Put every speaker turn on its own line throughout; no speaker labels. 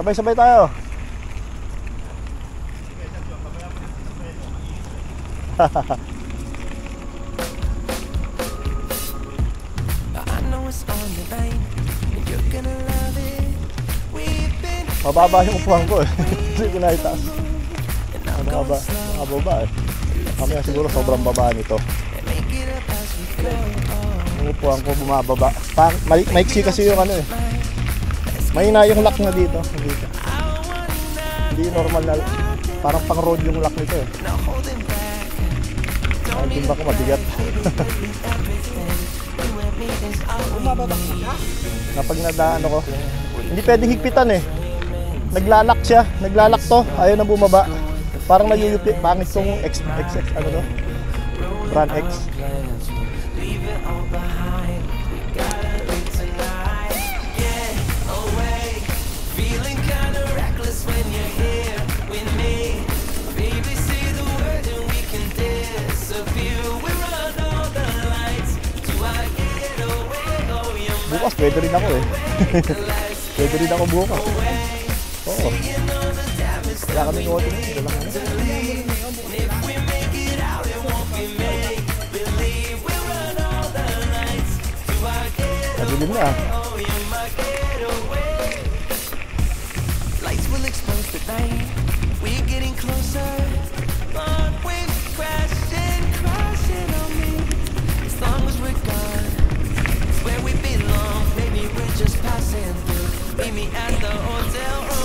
Sabay-sabay tayo. Mababa yung upuan ko eh. Hindi ko na itaas. Ano nga ba? Nakababa eh. Kami siguro sobrang baba nito. Yung upuan ko bumababa. Maiksi kasi yung ano eh. Mahina yung lock na dito. Hindi normal na. Parang pang road yung lock nito eh. Ang timba ko mabigat.
Bumababa ko siya?
Kapag nadaan ako, hindi pwedeng higpitan eh. Naglalak siya, naglalak to, ayaw na bumaba. Parang nayuyupi, pangit tong XX, ano to? Brand X. Bukas pwede rin ako eh. Pwede rin ako bukas. Oo. Kaya kami nuwatin yun. Ito lang ano. Nadilim na.
Lights will expose the night. We're getting closer. But we're crashing on me. As long as we're gone, it's where we belong. Maybe we're just passing through. Meet me at the hotel room.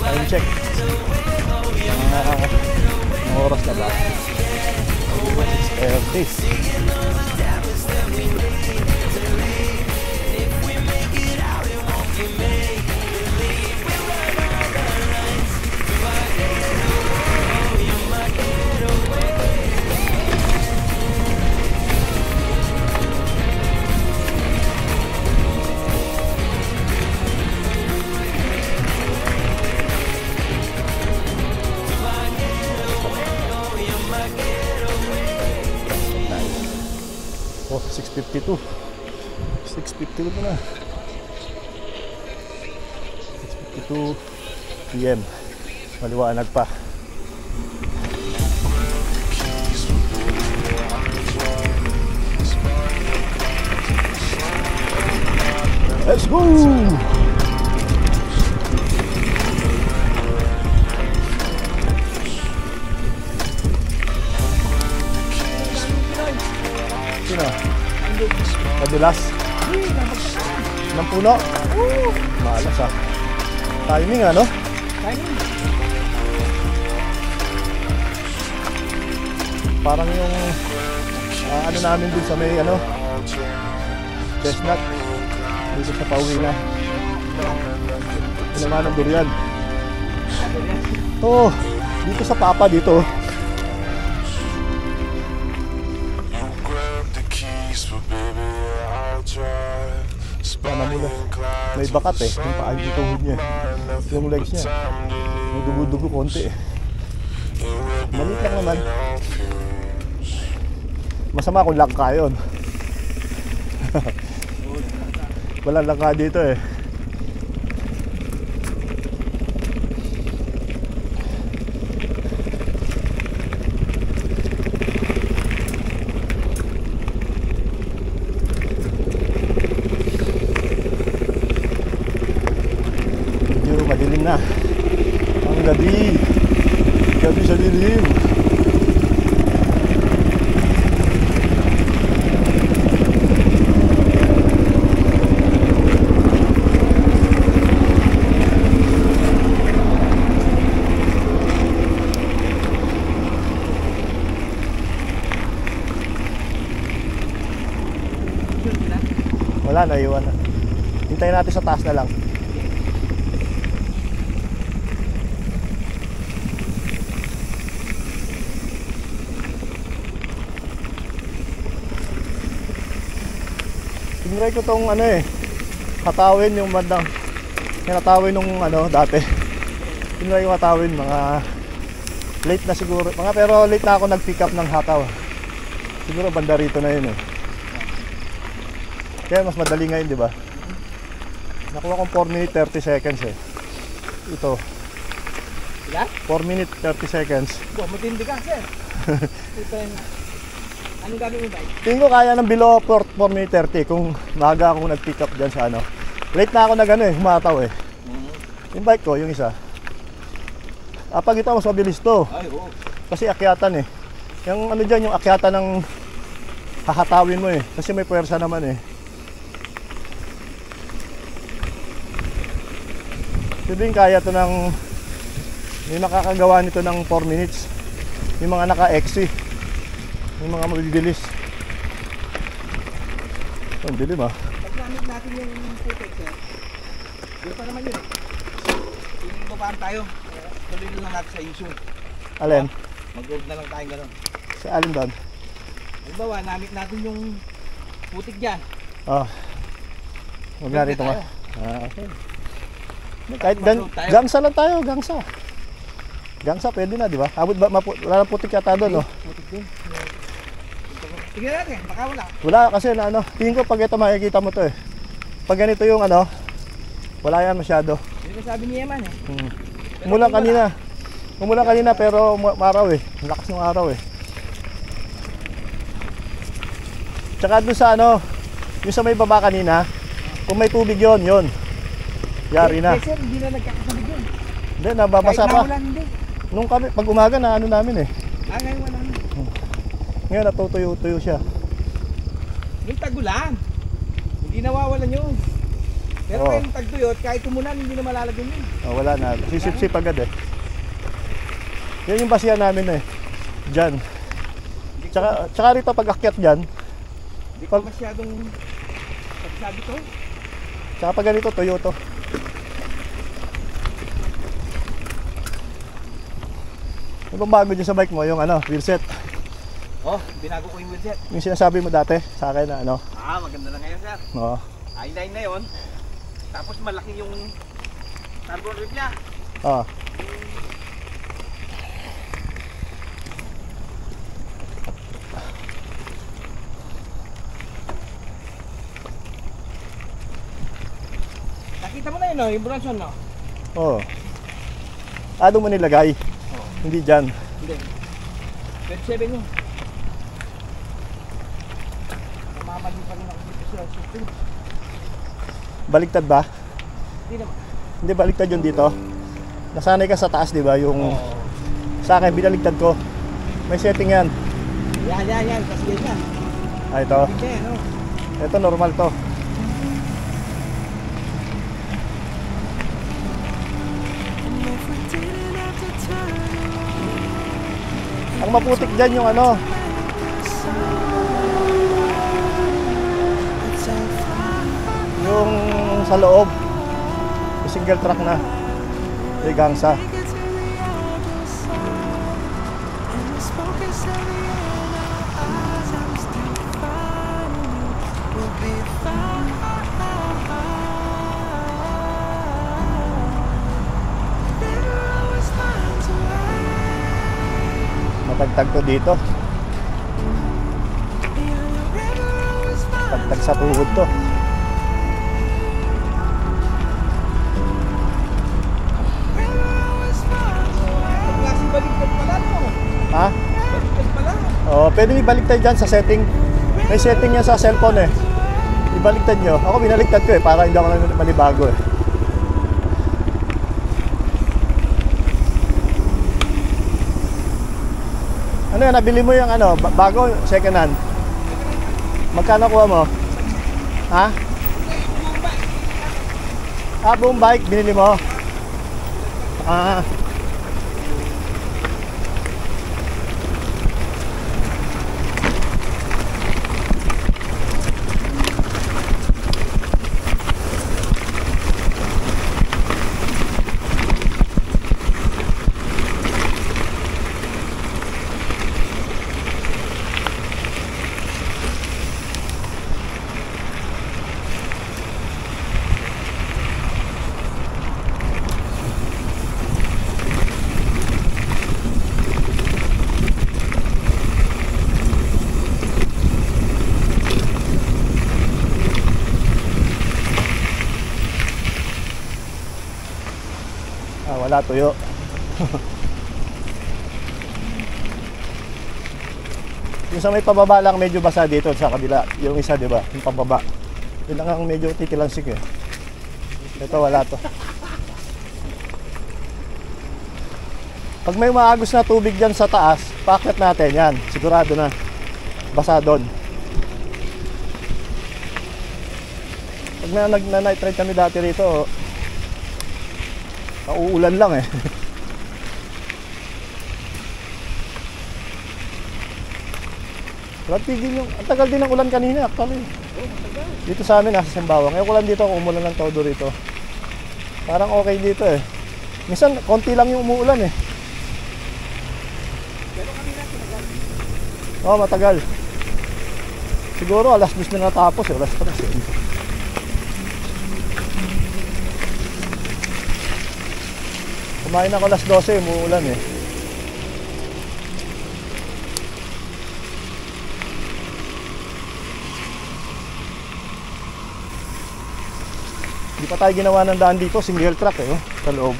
Time check. Ang oras na ba? 6:30. Oh, 6:52. 6:52 na. 6:52 PM. Maliwanag pa. Let's go! Sino? Madulas? Ng puno? Malas ah. Timing ano?
Timing.
Parang yung ano namin dun sa may ano chestnut dito sa pauwi na. Ano nga ng durian? Oh, dito sa papa dito. Sana muna. May bakat eh. Yung paa yung tuhod niya. Yung legs niya. May dugo-dugo konti eh. Maliit lang naman. Masama kung langka yun. Walang langka dito eh. Madilim na ang gabi sa dilim. Wala na, iwan na. Hintayin natin sa taas na lang. Tinry ko tong ano eh, hatawin yung bandang hinatawin nung ano dati. Tinry ko hatawin mga late na siguro. Pero late na ako nag-pick up ng hataw. Siguro banda rito na yun eh. Kaya mas madali ngayon, di ba? Nakuha kong 4 minutes 30 seconds eh. Ito.
Ilan?
4 minutes 30 seconds.
Matindi ka, sir. Ito yung... Anong gagawin mo ba?
Tingin ko kaya ng below 4 minutes 30 kung maaga ako nag-pick up dyan sa ano. Late na ako nag-ano eh, humataw eh. Yung bike ko, yung isa. Pag ito mas mabilis to.
Ay, oo.
Kasi akyatan eh. Yung ano dyan, yung akyatan ng hahatawin mo eh. Kasi may puwersa naman eh. Sabihin kaya to ng... May makakagawa nito ng 4 minutes. Yung mga naka-XC. Yung mga mabibilis. Ang dilim ah.
Pag namit natin yung footage, sir. Doon pa naman yun. Hindi ko paan tayo. Tuloy na lang natin sa issue.
Alin?
Mag-road na lang tayo gano'n.
Sa alin doon?
Halimbawa, namit natin yung putik dyan.
Oh. Huwag na rito nga. Okay. Kahit
Mag-road tayo.
gangsa lang tayo, gangsa. Gangsa pwede na, di ba? Abot ba wala nang putik yata doon, no?
Putik din. Tignan natin, baka wala.
Wala kasi na ano, tingin ko pag ito makikita mo to eh. Pag ganito yung ano, wala yan masyado.
Yun ang sabi ni Eman eh.
Umulan kanina. Umulan kanina pero maraw eh. Ang lakas ng araw eh. Tsaka doon sa ano, yung sa may baba kanina, kung may tubig yon, yari na.
Sir, hindi na nagkakasabig yun.
Hindi, nababasa
Kahit
pa.
naulan, hindi.
Nung kami, pag umaga na ano namin eh.
Ngayon wala na.
Ngayon natutuyo-tuyo siya.
Yung tagulan, hindi nawawalan yun. Pero
Oo.
yung tagtuyot, kahit tumulan, hindi na malalagyan yun.
Oh, wala na. Sisip-sip agad eh. Yan yung basihan namin eh. Diyan. Tsaka rito pag akyat dyan,
Hindi ko masyadong pagsabi ko.
tsaka pag ganito, tuyo to. Ano bang bago dyan sa bike mo? Yung ano, wheelset.
Oh, binago ko yung wheelset.
Yung sinasabi mo dati sa akin na ano.
Maganda na ngayon, sir.
Oo.
I-line na yun. Tapos malaki yung carbon rib niya.
Oo.
Nakita mo na yun, no? Yung Bronson, no?
Oo. Doon mo nilagay. Hindi dyan.
Hindi. 27 yun. Namamali pa rin ako dito sa Supreme.
Baligtad ba?
Hindi naman.
Hindi baligtad yun dito. Nasanay ka sa taas, di ba? Yung sa akin, binaligtad ko. May setting yan.
Yan. Kasi yan.
Ito.
Hindi, no?
Ito, normal to. Ang maputik dyan yung ano. Yung sa loob. Yung single track na. May gangsa. Matagtag to dito. Tagtag sa tuhod to.
Klase baligtad pala, no?
Ha?
Baligtad pala.
Oh, pwede ibaligtad dyan sa setting. May setting yan sa cellphone eh. Ibaligtad nyo. Ako binaligtad ko eh, para hindi ako manibago eh. Ano yan, nabili mo yung ano, bago, second hand? Magkano kuha mo? Ha? Buong bike, binili mo? Wala tuyo. Yung sa may pababa lang medyo basa dito sa kabila. Yung isa, di ba? Yung pababa. Yun lang ang medyo titilansik eh. Ito wala to. Pag may maagos na tubig dyan sa taas, paakyat natin yan. Sigurado na. Basa doon. Pag nag-night ride kami dati rito, uulan lang eh. Walang tigil yung, ang tagal din ng ulan kanina actually. Dito sa amin, nasa Sembawang. Ngayon ko lang dito, umulan ng todo rito. Parang okay dito eh. Minsan, konti lang yung umuulan eh. Oo, matagal. Siguro alas 10 na natapos eh, alas 3 eh. Kumain ako alas 12, umuulan eh. Hindi pa tayo ginawa ng daan dito, single track eh, oh, sa loob.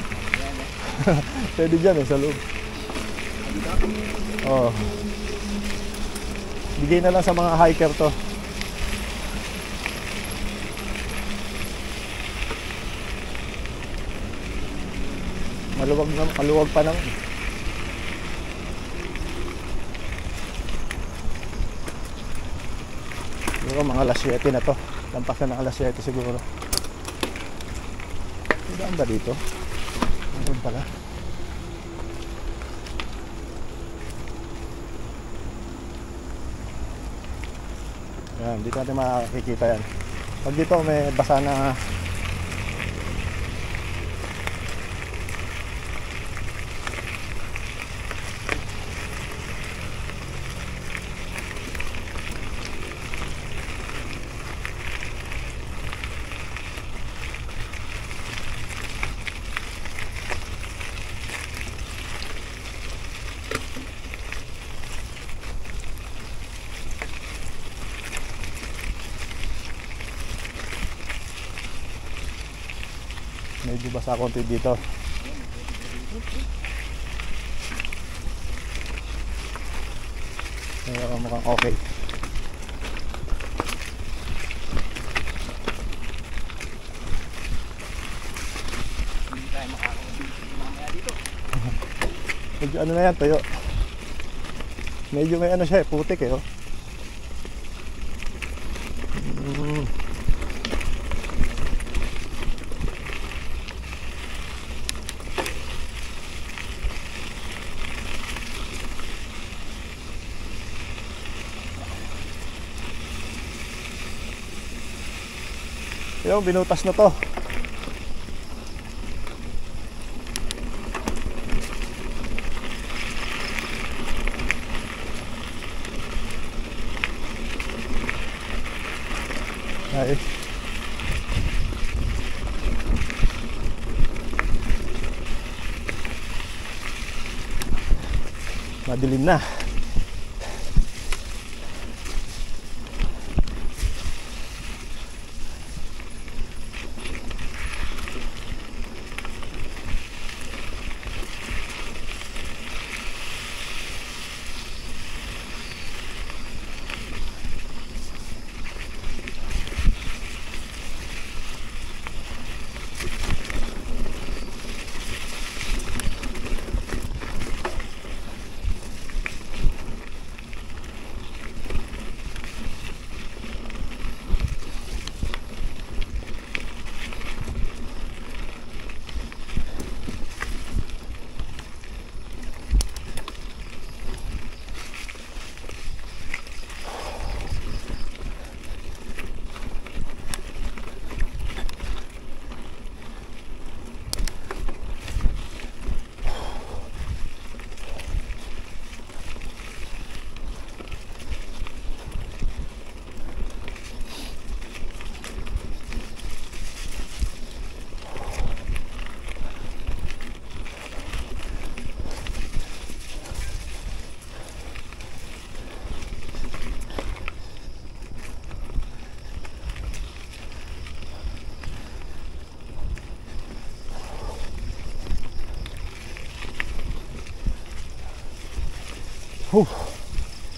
Pwede dyan eh, sa loob. Oo. Bigay na lang sa mga hiker to. Maluwag pa naman. Siguro mga alas 7 na to. Lampas na ng alas 7 siguro. Saan ba dito? Ano pala? Yan, dito natin makikita yan. Pag dito may basa na. Medyo basa konti dito. Pero mukhang okay.
Hindi tayo makakauwi mamaya dito.
Medyo ano na yan, tuyo. Medyo may ano siya, putik eh, oh. Yung binutas na to. Ay. Madilim na.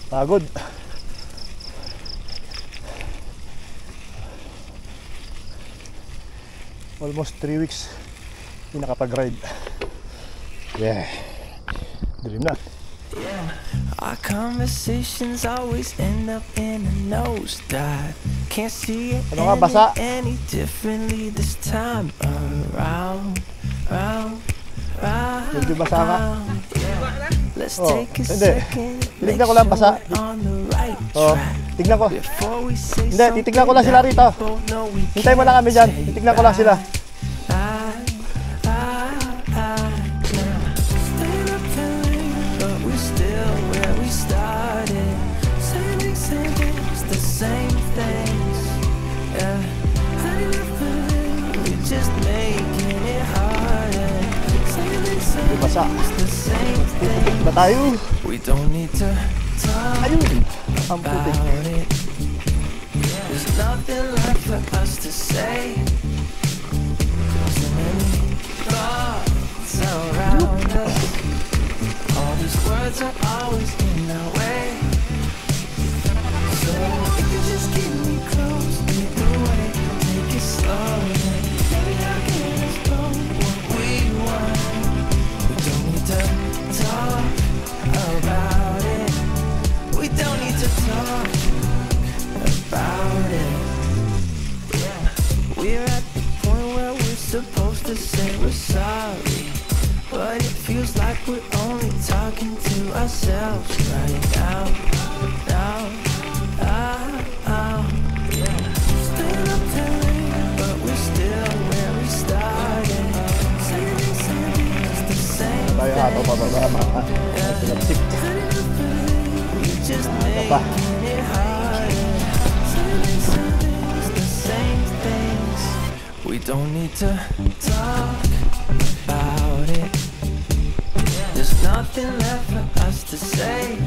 Pagod. Almost 3 weeks hindi nakapag-ride. Yeah. Dream na.
Our conversations always end up in a nosedive. Can't see it
Ano nga, basa?
any differently this time around.
Medyo basa nga.
Let's
Oh,
take a
hindi.
second.
Tinignan ko lang basa.
On the right
Oh,
track.
tignan ko.
Before we say
Hindi, titignan ko lang sila rito. Hintay mo lang kami dyan. Titignan ko lang sila.
But we're still where we started. Same things, the same things. Yeah, how do you feel? We're just making it harder. Same
basa.
things, the same things.
Ba tayo?
We don't need to talk
Ayun. Ang putik.
about it. There's nothing left for us to say. So many thoughts around us. All these words are always in our way. So if you just keep me close, lead the way, take it slow. Maybe I can explore what we want. We don't need to talk about it. We don't need to talk about it. Yeah. We're at the point where we're supposed to say we're sorry, but it feels like we're only talking to ourselves right now. Yeah. Still up telling, but we're still where we started. Same things, the same
Tayo nga ito pababa mga pinagsik.
we just
Pa.
making it harder. Same things, the same things. We don't need to talk about it. There's nothing left for us to say.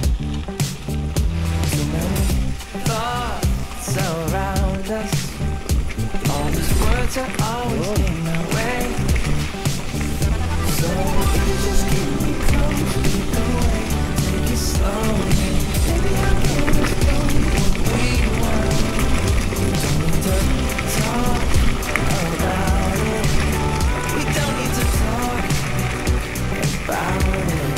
Too many thoughts around us. All these words are always in our way. So if you just keep me close, lead the way, take it slowly. Maybe I can explore what we want. We don't need to talk about it. We don't need to talk about it.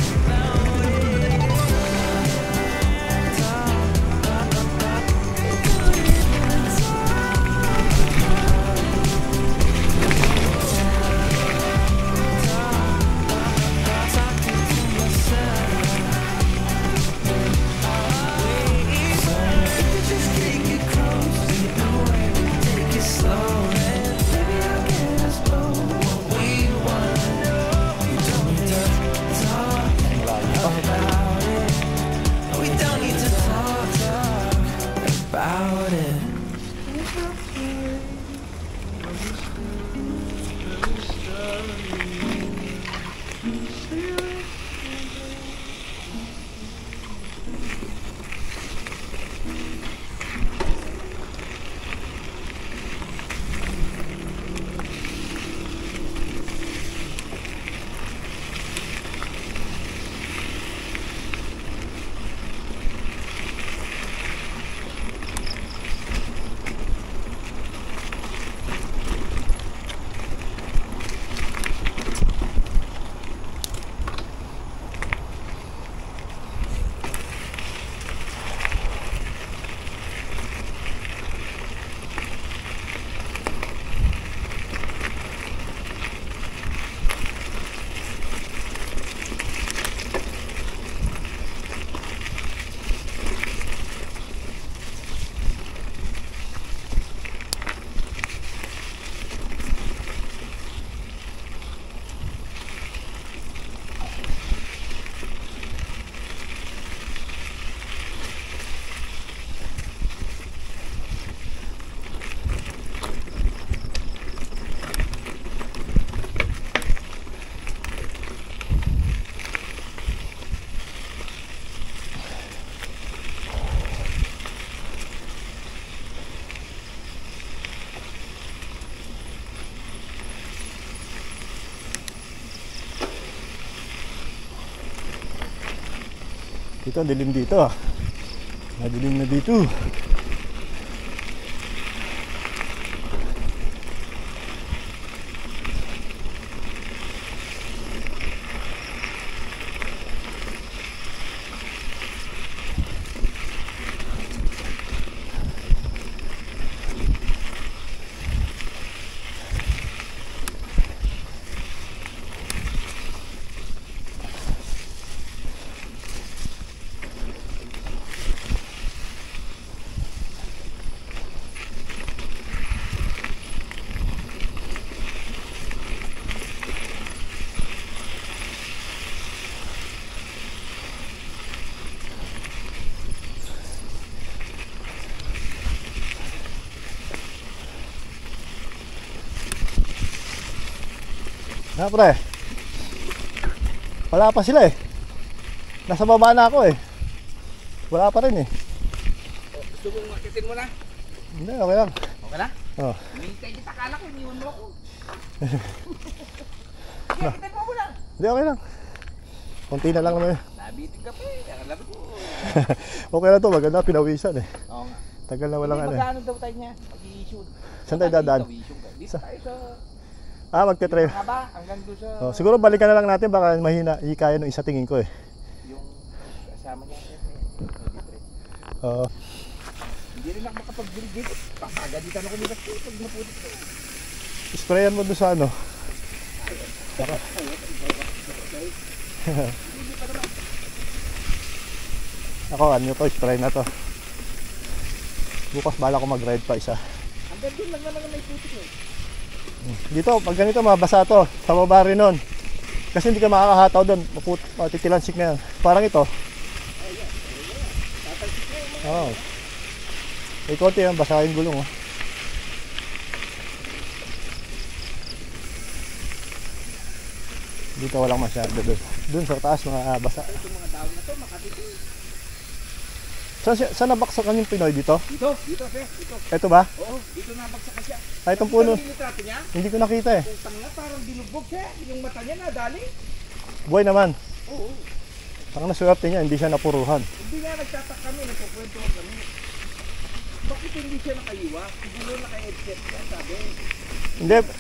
Dito, dilim dito ah. Madilim na dito. Na pre, wala pa sila eh. Nasa baba na ako eh. Wala pa rin eh.
Gusto mong makitin mo na?
Hindi, okay lang.
Okay na?
Oh.
Hintay kita, kala ko, iniwan mo ako. Kaya kita mo lang.
Hindi, okay lang. Konti na lang naman eh.
Nabitin ka pa eh. Alam ko.
Okay lang to, maganda, pinawisan eh.
Oo nga.
Tagal na walang ano eh.
Magkano daw tayo niya? Mag-i-issue.
Saan tayo dadaan?
Dito tayo sa...
Magte-try.
Haba, hanggang doon sa...
Oh, siguro balikan na lang natin, baka mahina, kaya nung isa tingin ko eh.
Yung kasama niya.
Oo.
Hindi rin ako makapag-build dito. Papagalitan ako nila dito pag napulit ko.
Sprayan mo doon sa ano. Ako, ano to, spray na to. Bukas bala ko mag-ride pa isa.
Hanggang doon lang naman may putik eh.
Dito, pag ganito, mabasa to. Sa baba rin nun. Kasi hindi ka makakahataw doon. Matitilansik na yan. Parang ito. Oo. May konti yan, basa yung gulong. Oh. Dito walang masyado doon. Doon sa taas, mga basa.
Itong mga daon na to, makatiti.
Saan nabaksakan yung Pinoy dito?
Dito, sir. Dito.
Ito ba?
Oo, dito nabagsakan siya.
Itong puno.
Yung litrato niya,
Hindi ko nakita eh.
kung tanga parang binugbog siya. Yung mata niya nadali.
Buhay naman.
Oo.
Ang naswerte niya, hindi siya napuruhan.
Hindi nga nagtatak kami, nagpukwento kami. Bakit hindi siya nakaiwa? Siguro naka-headset siya, sabi.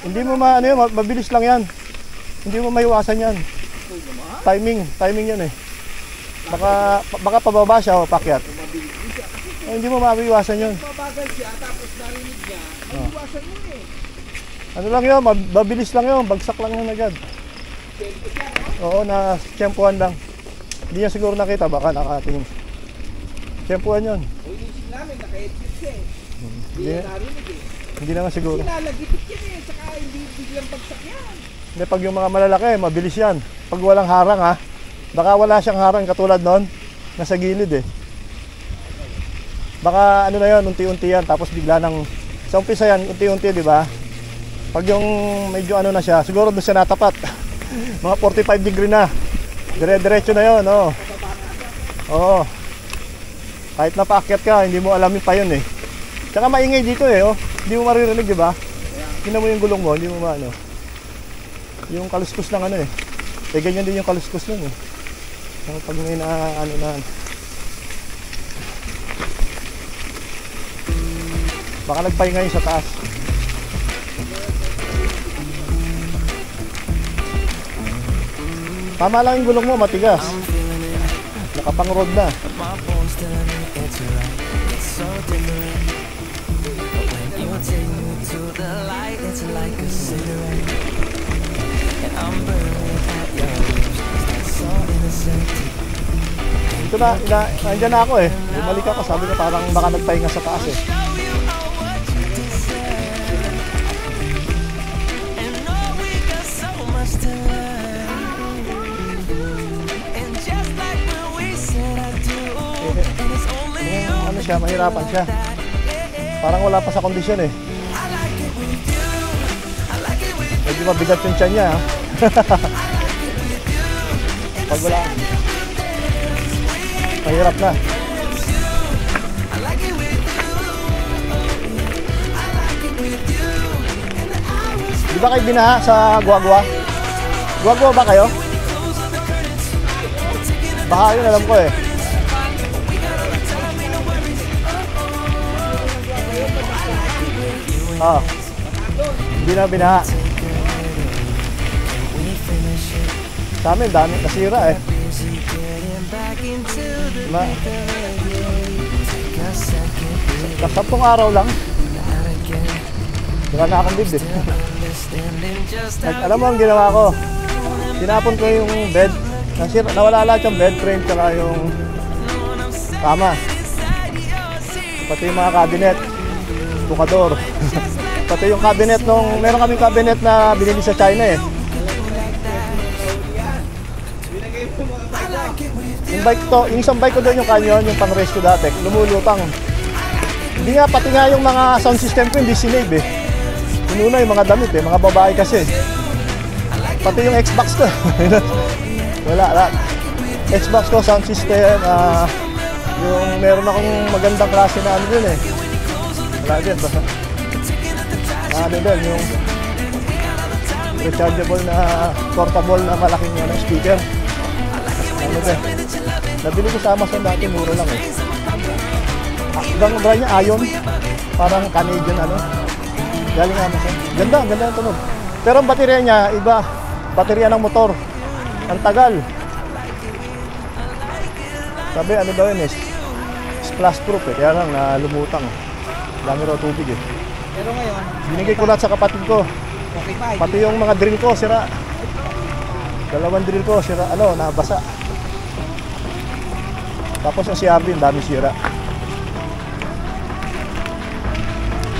Hindi mo ano yun, mabilis lang yan. Hindi mo maiwasan yan.
Oo naman.
Timing yan eh. Baka pababa siya o pakyat.
Mabilis din siya. Kasi
Hindi mo maiwasan yun.
mabagal siya, tapos narinig niya, maiwasan mo eh.
Ano lang yun, mabilis lang yun, bagsak lang yun agad.
Siyempre siya, no?
Oo, na tiyempuhan lang. Hindi niya siguro nakita, baka nakatingin. Tiyempuhan yun.
O inisip namin, naka-headset siya eh. Hindi
Hindi.
niya narinig eh.
Hindi naman siguro.
Sinalagitik yan eh, saka hindi biglang bagsak yan.
Hindi, pag yung mga malalaki, mabilis yan. Pag walang harang ha, baka wala siyang harang katulad nun, nasa gilid eh. Baka ano na yun, unti-unti yan, tapos bigla nang, sa umpisa yan, unti-unti, di ba? Pag yung medyo ano na siya, siguro doon siya natapat. Mga 45 degree na. Dire-diretso na yun, oo. Oo. Kahit napaakyat ka, hindi mo alam yung pa yun eh. Tsaka maingay dito eh, oh. Hindi mo maririnig, di ba? Tingnan mo yung gulong mo, hindi mo maano. Yung kaluskus ng ano eh. Eh ganyan din yung kaluskus nun eh. Yung pag may na ano na. Baka nagpahinga yun sa taas. Tama lang yung gulong mo, matigas. Nakapang-road na.
My bones telling me it's right, it's so different. But when you take me to the light, it's like a cigarette. And I'm burning at your lips, it's so innocent.
Ito nandiyan na ako eh. Bumalik ako, sabi ko parang baka nagpahinga sa taas eh.
Show you all what you deserve. And know we got so much to learn. And just like when we said I do, and it's only you.
Ano siya, mahirapan siya. Parang wala pa sa kondisyon eh.
I like it with you. I like it with you.
Medyo mabigat yung tiyan niya ha. Pag wala, mahirap na.
I like it with you. I like it with you. And the hours
Di ba kayo binaha sa Guagua? Guagua ba kayo?
close on the curtains.
Baha yun, alam ko eh. Oo. Hindi na binaha. Sa amin, dami nasira eh. Sampung araw lang. Wala na akong bid eh. Alam mo ang ginawa ko? Tinapon ko yung bed. Nawala lahat yung bed frame tsaka yung kama. Pati yung mga cabinet. Bukador. Pati yung cabinet nung... Meron kaming cabinet na binili sa China eh. Yung bike to, yung isang bike ko doon yung Canyon, yung pang race ko dati, lumulutang. Hindi nga, pati nga yung mga sound system ko hindi sinave eh. Inuna yung mga damit eh, mga babae kasi. Pati yung Xbox ko. Wala. Xbox ko, sound system, yung meron akong magandang klase na ano dun eh. Wala din, basta. Ano din, yung rechargeable na, portable na malaking speaker. Ano din. Nabili ko sa Amazon dati, mura lang eh. Ang brand niya, Ion. Parang Canadian ano. Galing Amazon. Ganda ang tunog. Pero ang baterya niya, iba. Baterya ng motor. Ang tagal. Sabi, ano daw yun eh. Splash proof eh. Kaya lang, lumutang. Dami raw tubig eh.
Pero ngayon,
binigay ko lahat sa kapatid ko.
okay pa.
Pati yung mga drill ko, sira. Dalawang drill ko, sira. Nabasa. Tapos yung CRV, dami sira.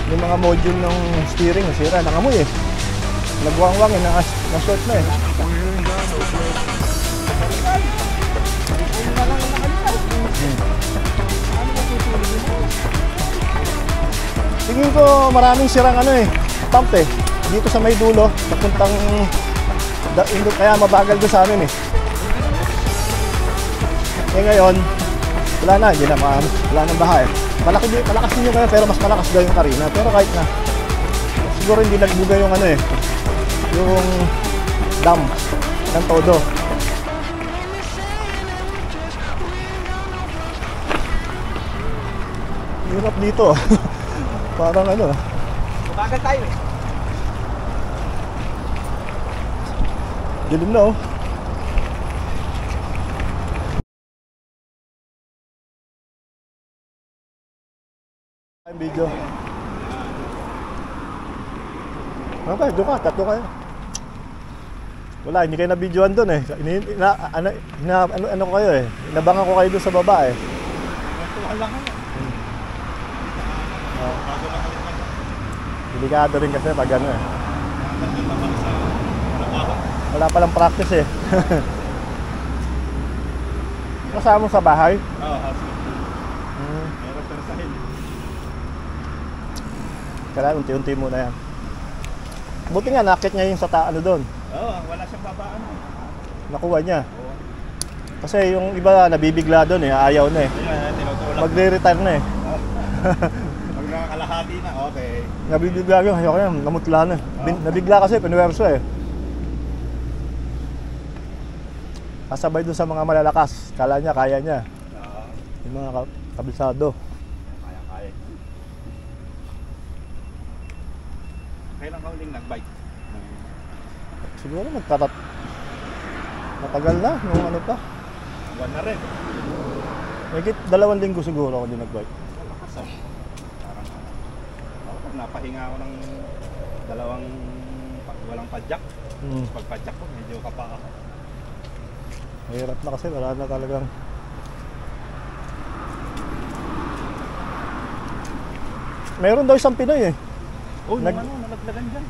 Yung mga module ng steering, sira. Nangamoy eh. Nagwangwang eh, na-short na eh. Tingin ko maraming sirang pump eh. Dito sa may dulo, napuntang kaya mabagal doon sa amin eh. Ngayon, wala na, hindi na wala nang baha eh. Malakas din yung kaya pero mas malakas daw yung Carina. Pero kahit na, siguro hindi nagbuga yung yung dam ng todo. Hirap dito. Parang
Mabagal tayo eh.
dilim na oh. Video. Okay, doon ka, tatlo kayo. Wala, hindi kayo na-videoan doon eh. Ano ko kayo eh. Inabangan ko kayo doon sa baba eh. Delikado rin kasi pag eh. Wala palang practice eh. Kasama mo sa bahay?
Oo, meron pero sa hill.
Kailangan unti-unti muna yan. Buti nga, nakit niya yung sa doon.
Oo, wala siyang babaan.
Nakuha niya. Kasi yung iba nabibigla doon eh, ayaw na eh.
Tinutulak.
Magre-retire na eh.
Pag nakakalahati na, okay.
Nabibigla yun, ayaw kaya, namutla na. Nabigla kasi, pinuwerso eh. Kasabay doon sa mga malalakas. Kala niya, kaya niya. Yung mga kabisado.
Kaya. Kailan ka uling nag-bike?
Siguro matagal na, nung pa.
Buwan na rin.
Higit 2 linggo siguro ako din nag-bike.
Parang pag napahinga ako ng walang padjak. Pag padjak ko, medyo kapaka.
Mahirap na kasi, wala na talagang. Meron daw isang Pinoy eh.
Oh, nalaglagan dyan.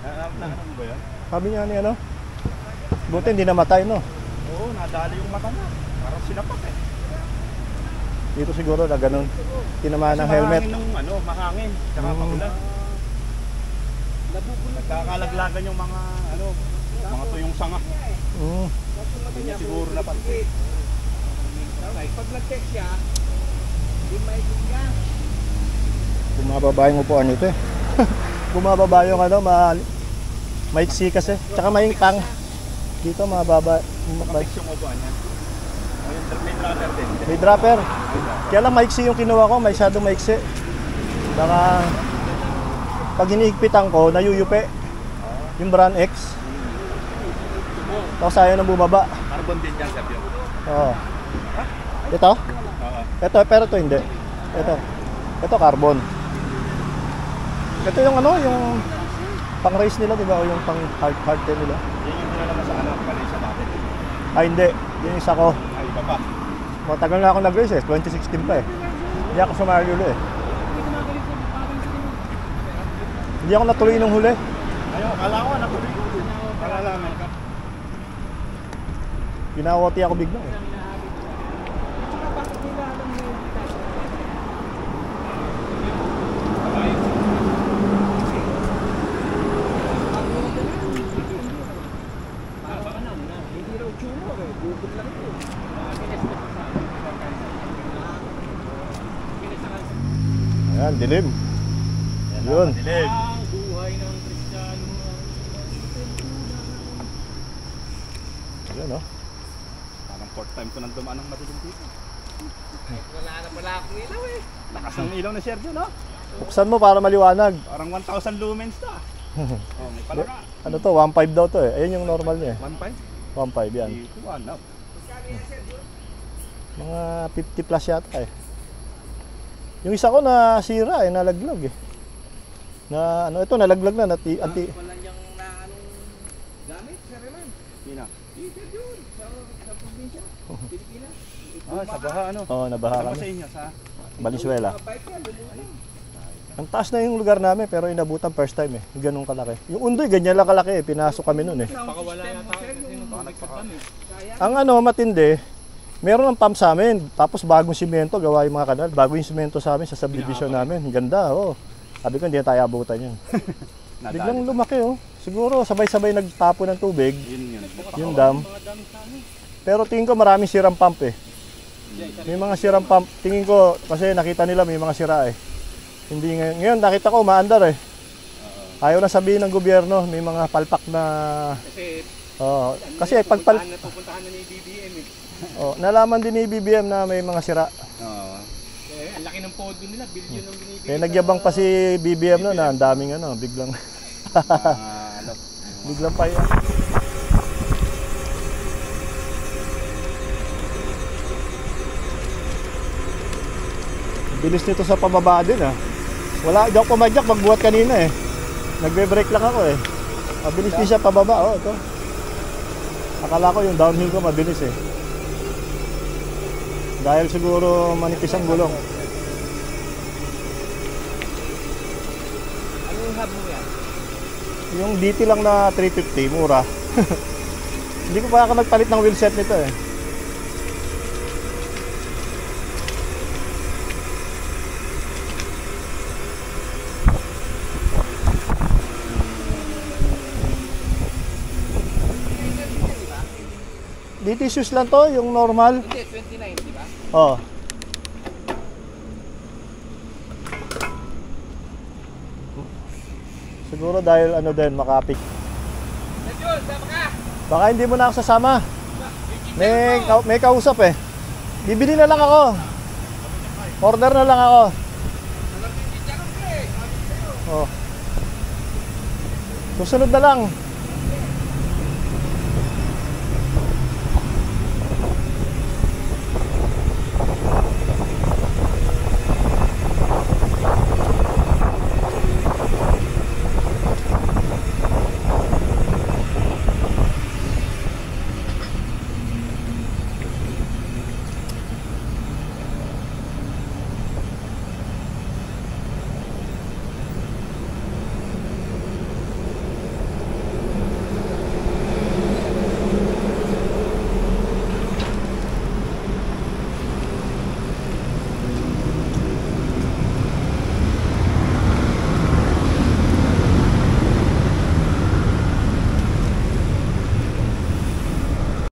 Ano ba yan?
Sabi niya buti hindi namatay no.
Oo, nadali yung mata niya. Parang sinapak eh.
Dito siguro na ganun. Tinamaan ng helmet.
Mahangin nung mahangin. Tsaka pagulan. Nagkakalaglagan yung mga mga tuyong sanga. Hindi niya siguro napansin.
Pag nag-text siya, hindi maikot niya.
Bumababa yung upuan nito eh. Bumababa yung maiksi kasi. Tsaka may tang. Dito mababa.
Mapix yung upuan niya. May dropper din.
May dropper. Kaya lang maiksi yung kinuha ko, masyadong maiksi. Baka pag hinihigpitan ko, nayuyupi. Yung brand X. Tapos ayaw na bumaba.
Carbon din dyan, sir, yun.
Oo. Ito?
Oo.
Ito, pero ito hindi. Ito carbon. Ito yung ano, yung pang race nila, di ba? O yung pang hard tail nila.
Yan yung dinala mo sa ano, Malaysia natin.
Ay, hindi. Yung isa ko.
Ay, iba pa.
Matagal na ako nag-race eh. 2016 pa eh. Hindi ako sumali ulit eh. Hindi ako natuloy nung huli.
Ayaw, kala ko, nakulit. Kalalaman ka.
Pinawati ako bigla eh. Ayan, dilim. Yun.
Dilim.
Ayan oh.
Parang fourth time ko nang dumaan ng madilim dito.
Wala na pala akong ilaw eh.
Lakas ng ilaw ni Sergio, no?
Buksan mo para maliwanag.
Parang 1,000 lumens ta. Oh, may pala ka.
Ano to? 1.5 daw to eh. Ayan yung normal niya eh.
1.5?
1.5 yan.
Dito, ano?
Mga 50 plus yata eh. Yung isa ko na sira eh, nalaglag eh. Na ano ito, nalaglag na, anti.
Wala niyang na anong gamit, Sir Reman.
Sino?
Sir yun, sa probinsya, Pilipinas.
Ah, sa baha, ano?
Oo, nabaha
Saan ba sa
kami.
inyo? Sa?
Valenzuela.
Bike yan, lumutang.
Ang taas na yung lugar namin pero inabutan first time eh. Ganun kalaki. Yung Undoy, ganyan lang kalaki eh. Pinasok kami nun eh.
Baka wala na tayo.
Ang ano, matindi, meron ng pump sa amin. Tapos bagong simento, gawa yung mga kanal. Bago yung simento sa amin sa subdivision namin. Ang ganda, oh. Sabi ko, hindi na tayo abutan yun. Biglang lumaki, oh. Siguro, sabay-sabay nagtapo ng tubig,
Yun.
yung dam. Pero tingin ko maraming sirang pump eh. May mga sirang pump. Tingin ko, kasi nakita nila may mga sira eh. Hindi ngayon, nakita ko, maandar eh. Ayaw na sabihin ng gobyerno, may mga palpak na... Kasi pagpal...
Napupuntahan na ni BBM eh.
nalaman din ni BBM na may mga sira.
Oo.
Ang laki ng podo nila, bilyon ng binibigay.
Kaya nagyabang pa si BBM no na ang daming ano, biglang
Ano?
biglang pa yan. Bilis nito sa pababa din ah. Wala, di ako pumadyak magbuhat kanina eh. Nagbe-brake lang ako eh. Mabilis din siya pababa, oh ito. Akala ko yung downhill ko mabilis eh. Dahil siguro manipis ang gulong.
Ano yung hub mo yan?
Yung DT lang na 350, mura. Hindi ko pa ako nagpalit ng wheelset nito eh. DT shoes lang to, yung normal.
Hindi, 29, di ba?
Oh. Siguro dahil ano din, makapik.
Sergio, sama ka!
Baka hindi mo na ako sasama. May kausap eh. Bibili na lang ako. Order na lang ako. Oh. Susunod na lang.